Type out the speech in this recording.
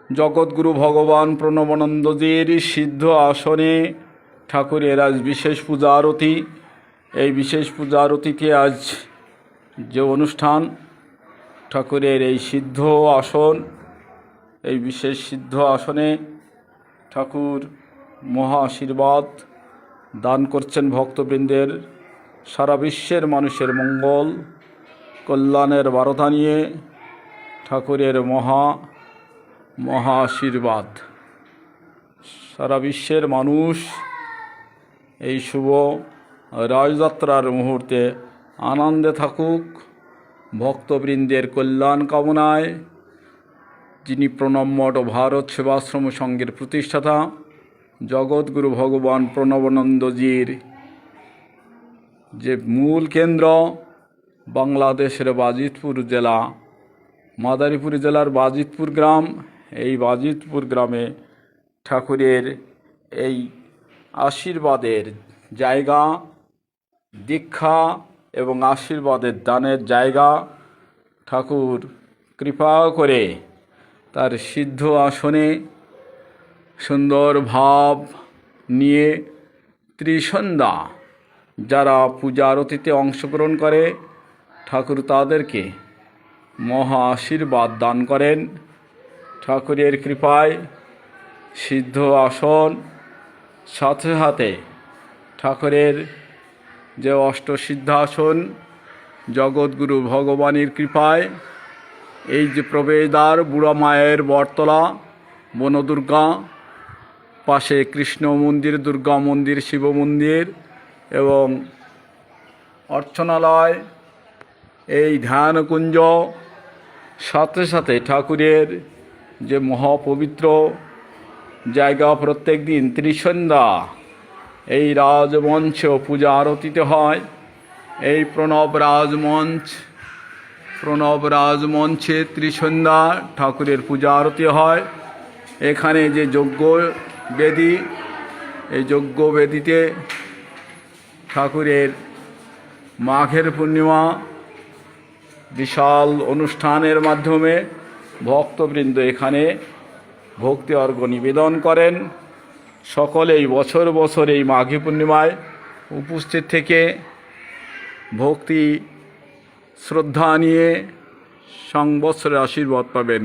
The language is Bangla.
জগৎগুরু ভগবান প্রণবানন্দজির সিদ্ধ আসনে ঠাকুরের আজ বিশেষ পূজা আরতি। এই বিশেষ পূজা আরতিতে আজ যে অনুষ্ঠান, ঠাকুরের এই সিদ্ধ আসন, এই বিশেষ সিদ্ধ আসনে ঠাকুর মহা আশীর্বাদ দান করছেন ভক্তবৃন্দের। সারা বিশ্বের মানুষের মঙ্গল কল্যাণের বার্তা নিয়ে ঠাকুরের মহা আশীর্বাদ। সারা বিশ্বের মানুষ এই শুভ রাজযাত্রার মুহূর্তে আনন্দে থাকুক। ভক্তবৃন্দের কল্যাণ কামনায় যিনি প্রণব মঠ ও ভারত সেবাশ্রম সংঘের প্রতিষ্ঠাতা জগৎগুরু ভগবান প্রণবানন্দজির যে মূল কেন্দ্র বাংলাদেশের বাজিতপুর জেলা, মাদারীপুর জেলার বাজিতপুর গ্রাম, এই বাজিতপুর গ্রামে ঠাকুরের এই আশীর্বাদের জায়গা, দীক্ষা এবং আশীর্বাদের দানের জায়গা। ঠাকুর কৃপা করে তার সিদ্ধ আসনে সুন্দর ভাব নিয়ে ত্রিসন্ধ্যা যারা পূজা আরতিতে অংশগ্রহণ করে ঠাকুর তাদেরকে মহা আশীর্বাদ দান করেন। ঠাকুরের কৃপায় সিদ্ধ আসন, সাথে সাথে ঠাকুরের যে অষ্টসিদ্ধাসন, জগৎগুরু ভগবানের কৃপায় এই যে প্রবেশদ্বার, বুড়া মায়ের বটতলা, বনদুর্গা, পাশে কৃষ্ণ মন্দির, দুর্গা মন্দির, শিব মন্দির এবং অর্চনালয়, এই ধ্যানকুঞ্জ, সাথে সাথে ঠাকুরের যে মহাপবিত্র জায়গা, প্রত্যেক দিন ত্রিসন্ধ্যা এই রাজমঞ্চ পূজা আরতিতে হয়। এই প্রণব রাজমঞ্চে ত্রিসন্ধ্যা ঠাকুরের পূজা আরতি হয়। এখানে যে যজ্ঞ বেদী, এই যজ্ঞ বেদীতে ঠাকুরের মাঘের পূর্ণিমা বিশাল অনুষ্ঠানের মাধ্যমে ভক্তবৃন্দ এখানে ভক্তি অর্ঘ্য নিবেদন করেন। সকলেই বছর বছর এই মাঘী পূর্ণিমায় উপস্থিত থেকে ভক্তি শ্রদ্ধা নিয়ে সংবৎসরের আশীর্বাদ পাবেন।